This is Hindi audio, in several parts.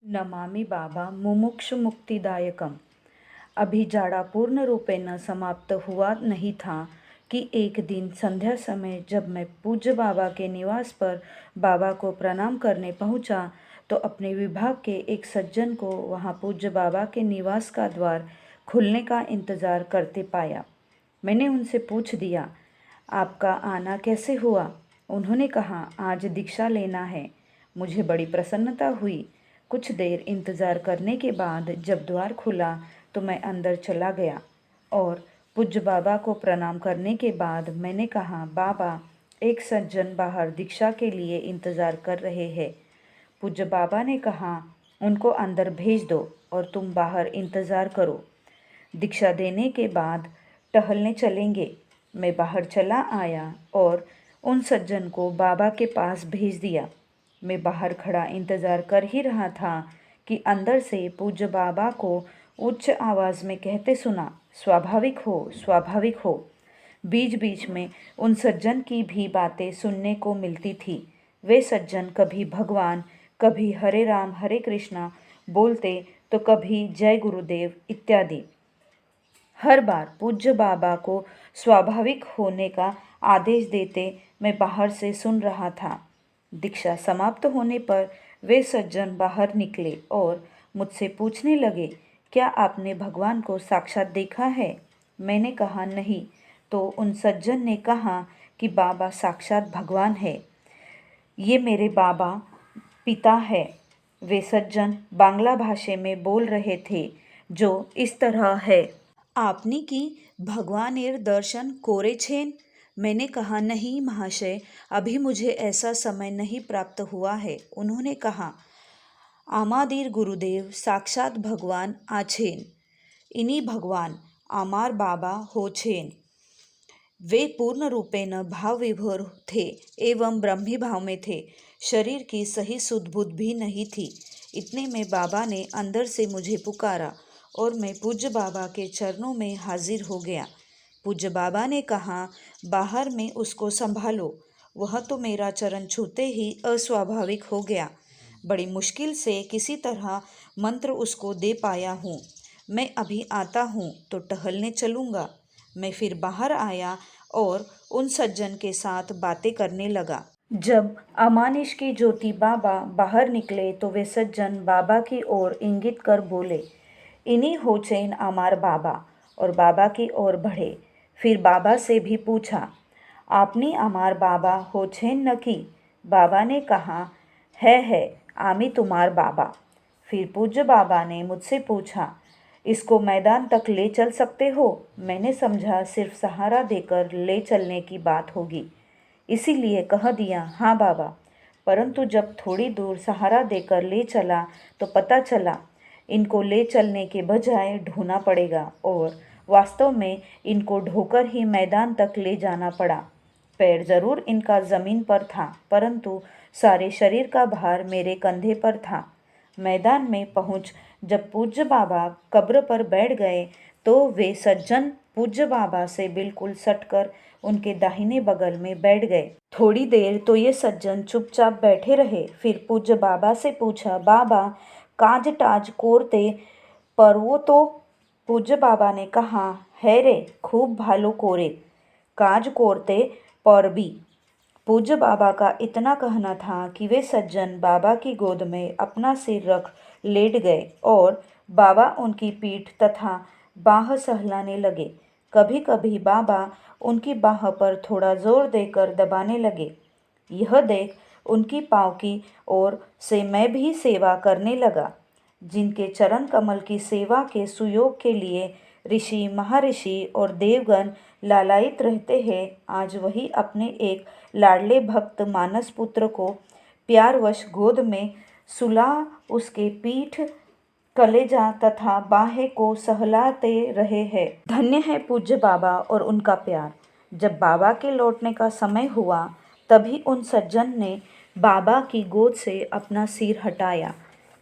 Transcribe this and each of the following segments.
नमामि बाबा मुमुक्षु मुक्तिदायकम। अभी जाड़ा पूर्ण रूपेण समाप्त हुआ नहीं था कि एक दिन संध्या समय जब मैं पूज्य बाबा के निवास पर बाबा को प्रणाम करने पहुंचा तो अपने विभाग के एक सज्जन को वहां पूज्य बाबा के निवास का द्वार खुलने का इंतज़ार करते पाया। मैंने उनसे पूछ दिया, आपका आना कैसे हुआ? उन्होंने कहा, आज दीक्षा लेना है। मुझे बड़ी प्रसन्नता हुई। कुछ देर इंतज़ार करने के बाद जब द्वार खुला तो मैं अंदर चला गया और पूज्य बाबा को प्रणाम करने के बाद मैंने कहा, बाबा, एक सज्जन बाहर दीक्षा के लिए इंतज़ार कर रहे हैं। पूज्य बाबा ने कहा, उनको अंदर भेज दो और तुम बाहर इंतज़ार करो। दीक्षा देने के बाद टहलने चलेंगे। मैं बाहर चला आया और उन सज्जन को बाबा के पास भेज दिया। मैं बाहर खड़ा इंतज़ार कर ही रहा था कि अंदर से पूज्य बाबा को उच्च आवाज़ में कहते सुना, स्वाभाविक हो, स्वाभाविक हो। बीच बीच में उन सज्जन की भी बातें सुनने को मिलती थी। वे सज्जन कभी भगवान, कभी हरे राम हरे कृष्णा बोलते तो कभी जय गुरुदेव इत्यादि। हर बार पूज्य बाबा को स्वाभाविक होने का आदेश देते मैं बाहर से सुन रहा था। दीक्षा समाप्त होने पर वे सज्जन बाहर निकले और मुझसे पूछने लगे, क्या आपने भगवान को साक्षात देखा है? मैंने कहा, नहीं। तो उन सज्जन ने कहा कि बाबा साक्षात भगवान है। ये मेरे बाबा पिता है। वे सज्जन बांग्ला भाषा में बोल रहे थे, जो इस तरह है, आपने की भगवानेर दर्शन कोरे छेन? मैंने कहा, नहीं महाशय, अभी मुझे ऐसा समय नहीं प्राप्त हुआ है। उन्होंने कहा, आमादीर गुरुदेव साक्षात भगवान आछेन। इन्हीं भगवान आमार बाबा होछेन। वे पूर्ण रूपेण भाव विभोर थे एवं ब्रह्मी भाव में थे। शरीर की सही सुध बुध भी नहीं थी। इतने में बाबा ने अंदर से मुझे पुकारा और मैं पूज्य बाबा के चरणों में हाजिर हो गया। पूज्य बाबा ने कहा, बाहर में उसको संभालो। वह तो मेरा चरण छूते ही अस्वाभाविक हो गया। बड़ी मुश्किल से किसी तरह मंत्र उसको दे पाया हूँ। मैं अभी आता हूँ तो टहलने चलूँगा। मैं फिर बाहर आया और उन सज्जन के साथ बातें करने लगा। जब अमानिश की ज्योति बाबा बाहर निकले तो वे सज्जन बाबा की ओर इंगित कर बोले, इन्हीं होचेन अमार बाबा, और बाबा की ओर बढ़े। फिर बाबा से भी पूछा, आपनी अमार बाबा होचेन न की? बाबा ने कहा, है आमी तुम्हार बाबा। फिर पूज्य बाबा ने मुझसे पूछा, इसको मैदान तक ले चल सकते हो? मैंने समझा सिर्फ सहारा देकर ले चलने की बात होगी, इसीलिए कह दिया, हाँ बाबा। परंतु जब थोड़ी दूर सहारा देकर ले चला तो पता चला इनको ले चलने के बजाय ढोना पड़ेगा और वास्तव में इनको ढोकर ही मैदान तक ले जाना पड़ा। पैर जरूर इनका ज़मीन पर था, परंतु सारे शरीर का भार मेरे कंधे पर था। मैदान में पहुंच जब पूज्य बाबा कब्र पर बैठ गए तो वे सज्जन पूज्य बाबा से बिल्कुल सटकर उनके दाहिने बगल में बैठ गए। थोड़ी देर तो ये सज्जन चुपचाप बैठे रहे। फिर पूज्य बाबा से पूछा, बाबा काज टाज कोरते परवो तो? पूज्य बाबा ने कहा, है रे, खूब भालो कोरे, काज कोरते परबी। पूज्य बाबा का इतना कहना था कि वे सज्जन बाबा की गोद में अपना सिर रख लेट गए और बाबा उनकी पीठ तथा बाह सहलाने लगे। कभी कभी बाबा उनकी बाह पर थोड़ा जोर देकर दबाने लगे। यह देख उनकी पाँव की ओर से मैं भी सेवा करने लगा। जिनके चरण कमल की सेवा के सुयोग के लिए ऋषि, महर्षि और देवगण लालायित रहते हैं, आज वही अपने एक लाडले भक्त मानस पुत्र को प्यारवश गोद में सुला उसके पीठ, कलेजा तथा बाहें को सहलाते रहे हैं। धन्य है पूज्य बाबा और उनका प्यार। जब बाबा के लौटने का समय हुआ तभी उन सज्जन ने बाबा की गोद से अपना सिर हटाया।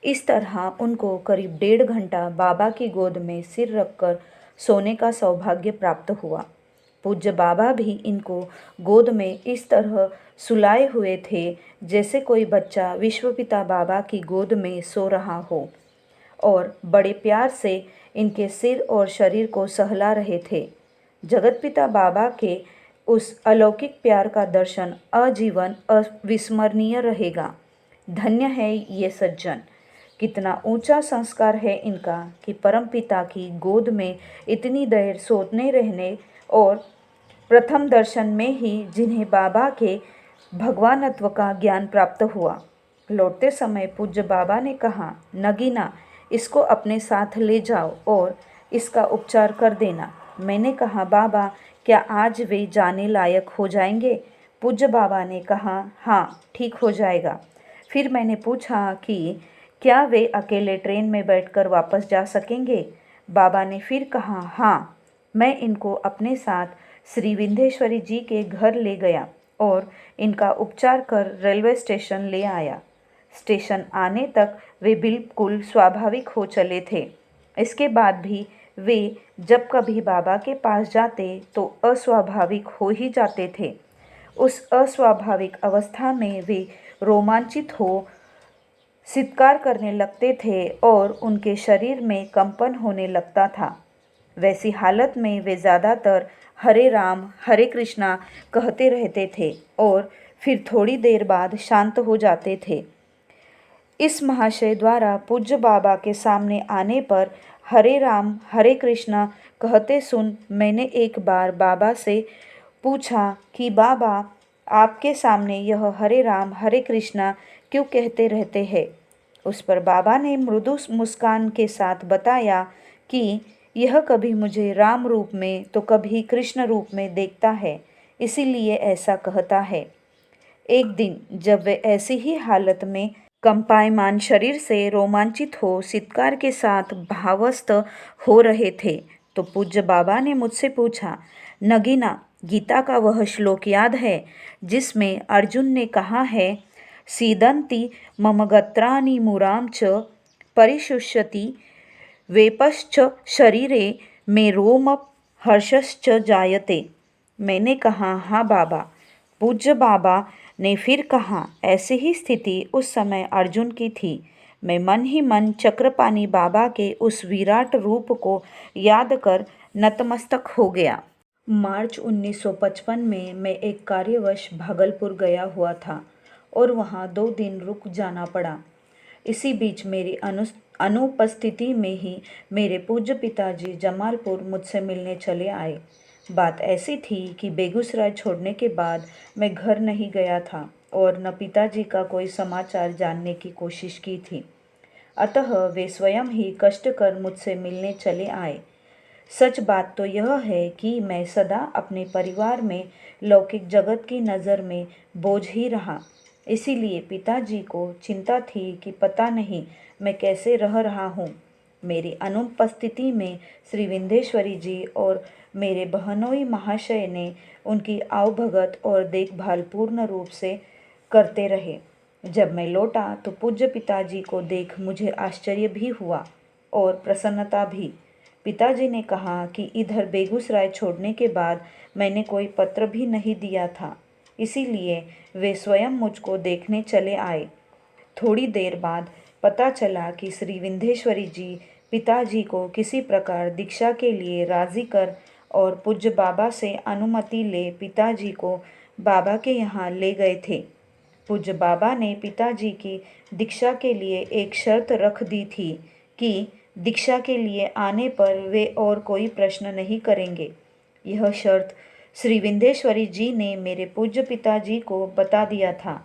इस तरह उनको करीब 1.5 घंटा बाबा की गोद में सिर रखकर सोने का सौभाग्य प्राप्त हुआ। पूज्य बाबा भी इनको गोद में इस तरह सुलाए हुए थे जैसे कोई बच्चा विश्वपिता बाबा की गोद में सो रहा हो, और बड़े प्यार से इनके सिर और शरीर को सहला रहे थे। जगतपिता बाबा के उस अलौकिक प्यार का दर्शन आजीवन अविस्मरणीय रहेगा। धन्य है ये सज्जन। कितना ऊंचा संस्कार है इनका कि परमपिता की गोद में इतनी देर सोते रहने, और प्रथम दर्शन में ही जिन्हें बाबा के भगवानत्व का ज्ञान प्राप्त हुआ। लौटते समय पूज्य बाबा ने कहा, नगीना, इसको अपने साथ ले जाओ और इसका उपचार कर देना। मैंने कहा, बाबा, क्या आज वे जाने लायक हो जाएंगे? पूज्य बाबा ने कहा, हाँ, ठीक हो जाएगा। फिर मैंने पूछा कि क्या वे अकेले ट्रेन में बैठकर वापस जा सकेंगे? बाबा ने फिर कहा, हाँ। मैं इनको अपने साथ श्री विंध्येश्वरी जी के घर ले गया और इनका उपचार कर रेलवे स्टेशन ले आया। स्टेशन आने तक वे बिल्कुल स्वाभाविक हो चले थे। इसके बाद भी वे जब कभी बाबा के पास जाते तो अस्वाभाविक हो ही जाते थे। उस अस्वाभाविक अवस्था में वे रोमांचित हो चित्कार करने लगते थे और उनके शरीर में कंपन होने लगता था। वैसी हालत में वे ज़्यादातर हरे राम हरे कृष्णा कहते रहते थे और फिर थोड़ी देर बाद शांत हो जाते थे। इस महाशय द्वारा पूज्य बाबा के सामने आने पर हरे राम हरे कृष्णा कहते सुन मैंने एक बार बाबा से पूछा कि बाबा, आपके सामने यह हरे राम हरे कृष्णा क्यों कहते रहते हैं? उस पर बाबा ने मृदु मुस्कान के साथ बताया कि यह कभी मुझे राम रूप में तो कभी कृष्ण रूप में देखता है, इसीलिए ऐसा कहता है। एक दिन जब वे ऐसी ही हालत में कंपायमान शरीर से रोमांचित हो चित्कार के साथ भावस्त हो रहे थे तो पूज्य बाबा ने मुझसे पूछा, नगीना, गीता का वह श्लोक याद है जिसमें अर्जुन ने कहा है, सीदंती मम गत्राणि मुराम च परिशुष्यति वेपश्च शरीरे मे रोम हर्षश्च जायते। मैंने कहा, हाँ बाबा। पूज्य बाबा ने फिर कहा, ऐसी ही स्थिति उस समय अर्जुन की थी। मैं मन ही मन चक्रपाणी बाबा के उस विराट रूप को याद कर नतमस्तक हो गया। मार्च 1955 में मैं एक कार्यवश भागलपुर गया हुआ था और वहाँ 2 दिन रुक जाना पड़ा। इसी बीच मेरी अनुपस्थिति में ही मेरे पूज्य पिताजी जमालपुर मुझसे मिलने चले आए। बात ऐसी थी कि बेगूसराय छोड़ने के बाद मैं घर नहीं गया था और न पिताजी का कोई समाचार जानने की कोशिश की थी। अतः वे स्वयं ही कष्ट कर मुझसे मिलने चले आए। सच बात तो यह है कि मैं सदा अपने परिवार में लौकिक जगत की नज़र में बोझ ही रहा। इसीलिए पिताजी को चिंता थी कि पता नहीं मैं कैसे रह रहा हूँ। मेरी अनुपस्थिति में श्री विंध्येश्वरी जी और मेरे बहनोई महाशय ने उनकी आवभगत और देखभाल पूर्ण रूप से करते रहे। जब मैं लौटा तो पूज्य पिताजी को देख मुझे आश्चर्य भी हुआ और प्रसन्नता भी। पिताजी ने कहा कि इधर बेगूसराय छोड़ने के बाद मैंने कोई पत्र भी नहीं दिया था, इसीलिए वे स्वयं मुझको देखने चले आए। थोड़ी देर बाद पता चला कि श्री विंध्येश्वरी जी पिताजी को किसी प्रकार दीक्षा के लिए राजी कर और पूज्य बाबा से अनुमति ले पिताजी को बाबा के यहाँ ले गए थे। पूज्य बाबा ने पिताजी की दीक्षा के लिए एक शर्त रख दी थी कि दीक्षा के लिए आने पर वे और कोई प्रश्न नहीं करेंगे। यह शर्त श्री विंध्येश्वरी जी ने मेरे पूज्य पिताजी को बता दिया था।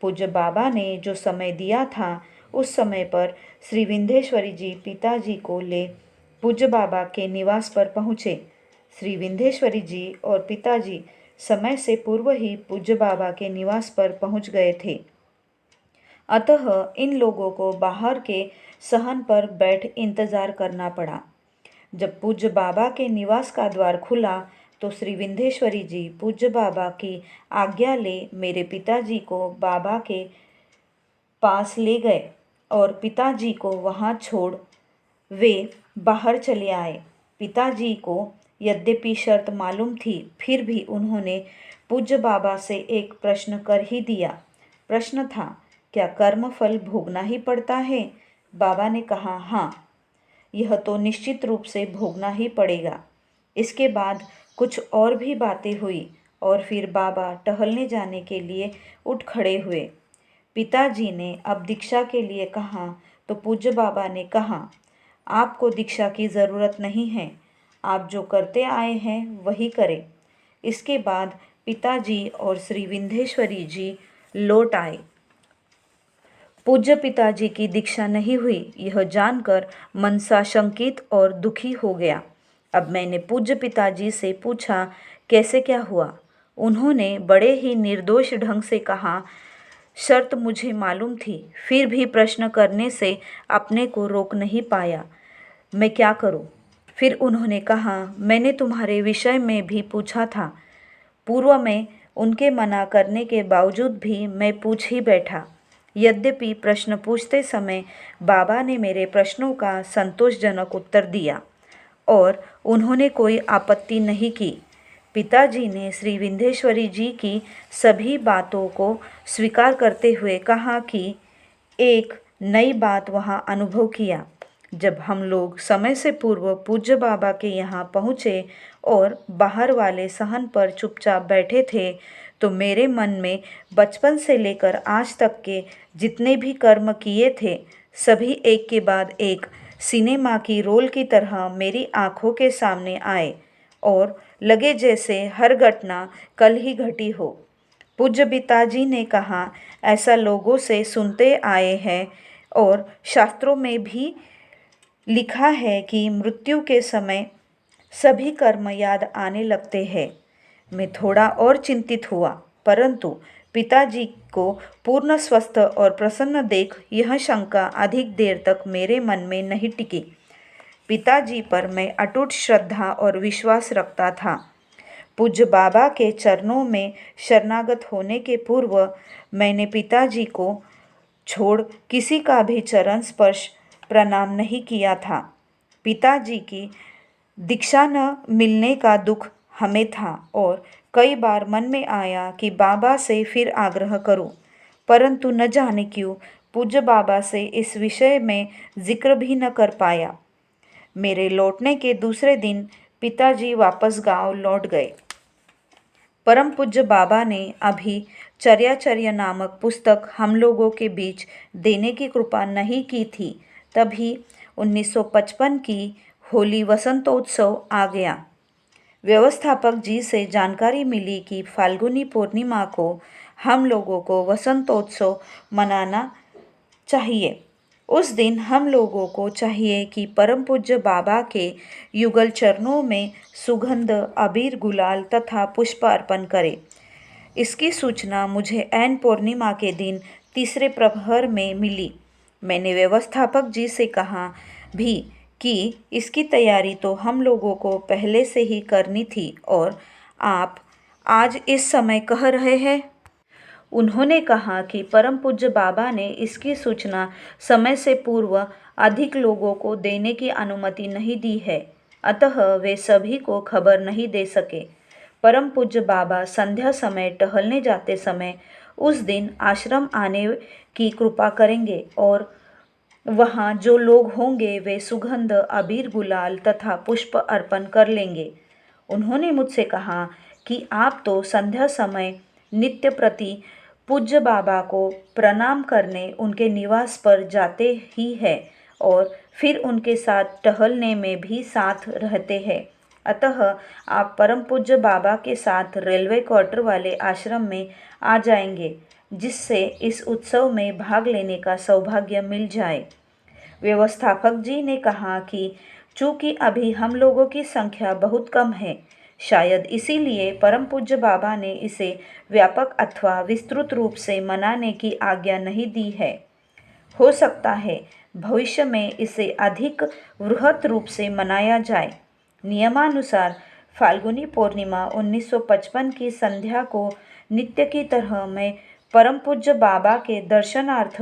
पूज्य बाबा ने जो समय दिया था उस समय पर श्री विंध्येश्वरी जी पिताजी को ले पूज्य बाबा के निवास पर पहुँचे। श्री विंध्येश्वरी जी और पिताजी समय से पूर्व ही पूज्य बाबा के निवास पर पहुँच गए थे। अतः इन लोगों को बाहर के सहन पर बैठ इंतज़ार करना पड़ा। जब पूज्य बाबा के निवास का द्वार खुला तो श्री विंध्येश्वरी जी पूज्य बाबा की आज्ञा ले मेरे पिताजी को बाबा के पास ले गए और पिताजी को वहाँ छोड़ वे बाहर चले आए। पिताजी को यद्यपि शर्त मालूम थी, फिर भी उन्होंने पूज्य बाबा से एक प्रश्न कर ही दिया। प्रश्न था, क्या कर्म फल भोगना ही पड़ता है? बाबा ने कहा, हाँ, यह तो निश्चित रूप से भोगना ही पड़ेगा। इसके बाद कुछ और भी बातें हुई और फिर बाबा टहलने जाने के लिए उठ खड़े हुए। पिताजी ने अब दीक्षा के लिए कहा तो पूज्य बाबा ने कहा, आपको दीक्षा की ज़रूरत नहीं है, आप जो करते आए हैं वही करें। इसके बाद पिताजी और श्री विंध्येश्वरी जी लौट आए। पूज्य पिताजी की दीक्षा नहीं हुई, यह जानकर मन साशंकित और दुखी हो गया। अब मैंने पूज्य पिताजी से पूछा, कैसे क्या हुआ? उन्होंने बड़े ही निर्दोष ढंग से कहा, शर्त मुझे मालूम थी, फिर भी प्रश्न करने से अपने को रोक नहीं पाया, मैं क्या करूं? फिर उन्होंने कहा, मैंने तुम्हारे विषय में भी पूछा था। पूर्व में उनके मना करने के बावजूद भी मैं पूछ ही बैठा। यद्यपि प्रश्न पूछते समय बाबा ने मेरे प्रश्नों का संतोषजनक उत्तर दिया और उन्होंने कोई आपत्ति नहीं की। पिताजी ने श्री विंध्येश्वरी जी की सभी बातों को स्वीकार करते हुए कहा कि एक नई बात वहाँ अनुभव किया। जब हम लोग समय से पूर्व पूज्य बाबा के यहाँ पहुँचे और बाहर वाले सहन पर चुपचाप बैठे थे, तो मेरे मन में बचपन से लेकर आज तक के जितने भी कर्म किए थे, सभी एक के बाद एक सिनेमा की रोल की तरह मेरी आँखों के सामने आए और लगे जैसे हर घटना कल ही घटी हो। पूज्य पिताजी ने कहा, ऐसा लोगों से सुनते आए हैं और शास्त्रों में भी लिखा है कि मृत्यु के समय सभी कर्म याद आने लगते हैं। मैं थोड़ा और चिंतित हुआ, परंतु पिताजी को पूर्ण स्वस्थ और प्रसन्न देख यह शंका अधिक देर तक मेरे मन में नहीं टिकी। पिताजी पर मैं अटूट श्रद्धा और विश्वास रखता था। पूज्य बाबा के चरणों में शरणागत होने के पूर्व मैंने पिताजी को छोड़ किसी का भी चरण स्पर्श प्रणाम नहीं किया था। पिताजी की दीक्षा न मिलने का दुख हमें था और कई बार मन में आया कि बाबा से फिर आग्रह करूं, परंतु न जाने क्यों पूज्य बाबा से इस विषय में जिक्र भी न कर पाया। मेरे लौटने के दूसरे दिन पिताजी वापस गांव लौट गए। परम पूज्य बाबा ने अभी चर्याचर्य नामक पुस्तक हम लोगों के बीच देने की कृपा नहीं की थी, तभी 1955 की होली वसंतोत्सव आ गया। व्यवस्थापक जी से जानकारी मिली कि फाल्गुनी पूर्णिमा को हम लोगों को वसंतोत्सव मनाना चाहिए। उस दिन हम लोगों को चाहिए कि परम पूज्य बाबा के युगल चरणों में सुगंध, अबीर, गुलाल तथा पुष्प अर्पण करें। इसकी सूचना मुझे ऐन पूर्णिमा के दिन तीसरे प्रहर में मिली। मैंने व्यवस्थापक जी से कहा भी कि इसकी तैयारी तो हम लोगों को पहले से ही करनी थी और आप आज इस समय कह रहे हैं। उन्होंने कहा कि परम पूज्य बाबा ने इसकी सूचना समय से पूर्व अधिक लोगों को देने की अनुमति नहीं दी है, अतः वे सभी को खबर नहीं दे सके। परम पूज्य बाबा संध्या समय टहलने जाते समय उस दिन आश्रम आने की कृपा करेंगे और वहाँ जो लोग होंगे वे सुगंध, अबीर, गुलाल तथा पुष्प अर्पण कर लेंगे। उन्होंने मुझसे कहा कि आप तो संध्या समय नित्य प्रति पूज्य बाबा को प्रणाम करने उनके निवास पर जाते ही हैं और फिर उनके साथ टहलने में भी साथ रहते हैं, अतः आप परम पूज्य बाबा के साथ रेलवे क्वार्टर वाले आश्रम में आ जाएंगे, जिससे इस उत्सव में भाग लेने का सौभाग्य मिल जाए। व्यवस्थापक जी ने कहा कि चूंकि अभी हम लोगों की संख्या बहुत कम है, शायद इसीलिए परम पूज्य बाबा ने इसे व्यापक अथवा विस्तृत रूप से मनाने की आज्ञा नहीं दी है। हो सकता है भविष्य में इसे अधिक वृहत रूप से मनाया जाए। नियमानुसार फाल्गुनी पूर्णिमा 1955 की संध्या को नित्य की तरह मैं परम पूज्य बाबा के दर्शनार्थ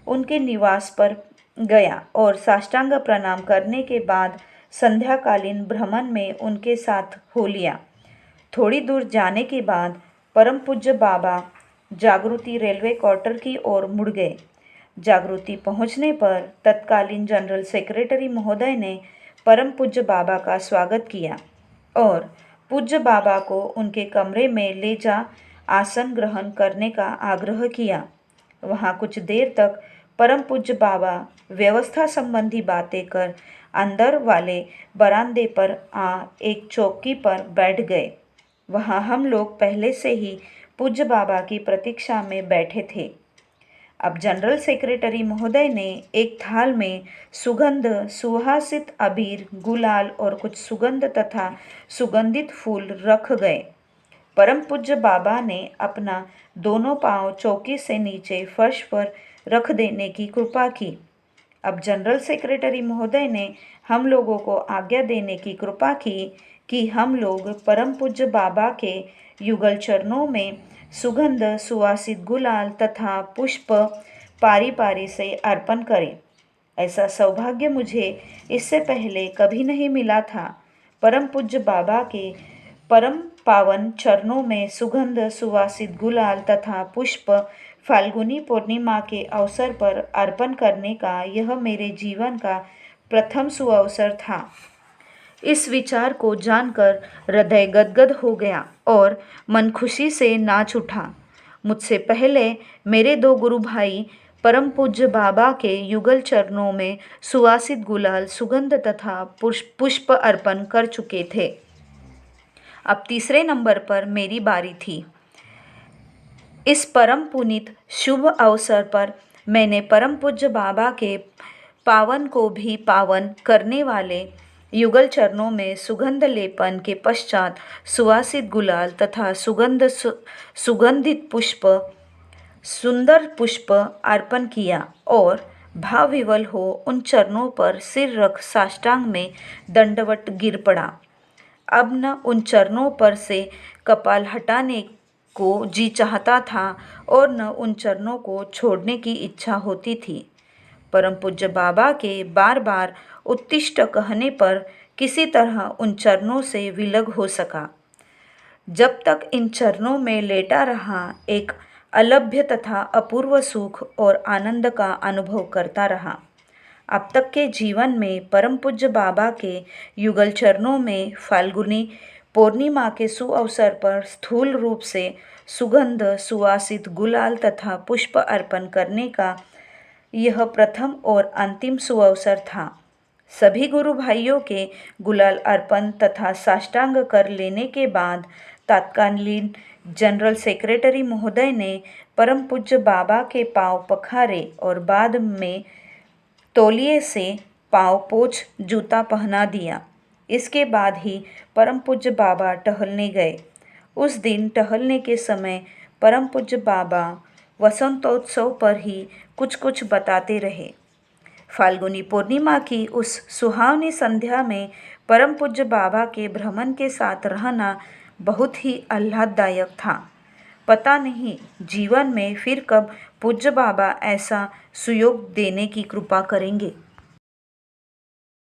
उनके निवास पर गया और साष्टांग प्रणाम करने के बाद संध्याकालीन भ्रमण में उनके साथ हो लिया। थोड़ी दूर जाने के बाद परम पूज्य बाबा जागृति रेलवे क्वार्टर की ओर मुड़ गए। जागृति पहुंचने पर तत्कालीन जनरल सेक्रेटरी महोदय ने परम पूज्य बाबा का स्वागत किया और पूज्य बाबा को उनके कमरे में ले जा आसन ग्रहण करने का आग्रह किया। वहां कुछ देर तक परम पूज्य बाबा व्यवस्था संबंधी बातें कर अंदर वाले बरामदे पर एक चौकी पर बैठ गए। वहां हम लोग पहले से ही पूज्य बाबा की प्रतीक्षा में बैठे थे। अब जनरल सेक्रेटरी महोदय ने एक थाल में सुगंध सुवासित अबीर, गुलाल और कुछ सुगंध तथा सुगंधित फूल रख गए। परम पूज्य बाबा ने अपना दोनों पांव चौकी से नीचे फर्श पर रख देने की कृपा की। अब जनरल सेक्रेटरी महोदय ने हम लोगों को आज्ञा देने की कृपा की कि हम लोग परम पूज्य बाबा के युगल चरणों में सुगंध सुवासित गुलाल तथा पुष्प पारी पारी से अर्पण करें। ऐसा सौभाग्य मुझे इससे पहले कभी नहीं मिला था। परम पूज्य बाबा के परम पावन चरणों में सुगंध सुवासित गुलाल तथा पुष्प फाल्गुनी पूर्णिमा के अवसर पर अर्पण करने का यह मेरे जीवन का प्रथम सुअवसर था। इस विचार को जानकर हृदय गदगद हो गया और मन खुशी से नाच उठा। मुझसे पहले मेरे दो गुरु भाई परम पूज्य बाबा के युगल चरणों में सुवासित गुलाल, सुगंध तथा पुष्प अर्पण कर चुके थे। अब तीसरे नंबर पर मेरी बारी थी। इस परम पुनीत शुभ अवसर पर मैंने परम पूज्य बाबा के पावन को भी पावन करने वाले युगल चरणों में सुगंध लेपन के पश्चात सुवासित गुलाल तथा सुगंधित पुष्प, सुंदर पुष्प अर्पण किया और भाव विवल हो उन चरणों पर सिर रख साष्टांग में दंडवत गिर पड़ा। अब न उन चरणों पर से कपाल हटाने को जी चाहता था और न उन चरणों को छोड़ने की इच्छा होती थी। परम पूज्य बाबा के बार बार उत्तिष्ठ कहने पर किसी तरह उन चरणों से विलग हो सका। जब तक इन चरणों में लेटा रहा, एक अलभ्य तथा अपूर्व सुख और आनंद का अनुभव करता रहा। अब तक के जीवन में परम पूज्य बाबा के युगल चरणों में फाल्गुनी पूर्णिमा के सुअवसर पर स्थूल रूप से सुगंध सुवासित गुलाल तथा पुष्प अर्पण करने का यह प्रथम और अंतिम सुअवसर था। सभी गुरु भाइयों के गुलाल अर्पण तथा साष्टांग कर लेने के बाद तत्कालीन जनरल सेक्रेटरी महोदय ने परम पूज्य बाबा के पांव पखारे और बाद में तौलिए से पांव पोंछ जूता पहना दिया। इसके बाद ही परम पूज्य बाबा टहलने गए। उस दिन टहलने के समय परम पूज्य बाबा वसंतोत्सव पर ही कुछ कुछ बताते रहे। फाल्गुनी पूर्णिमा की उस सुहावनी संध्या में परम पूज्य बाबा के भ्रमण के साथ रहना बहुत ही आह्लाददायक था। पता नहीं जीवन में फिर कब पूज्य बाबा ऐसा सुयोग देने की कृपा करेंगे।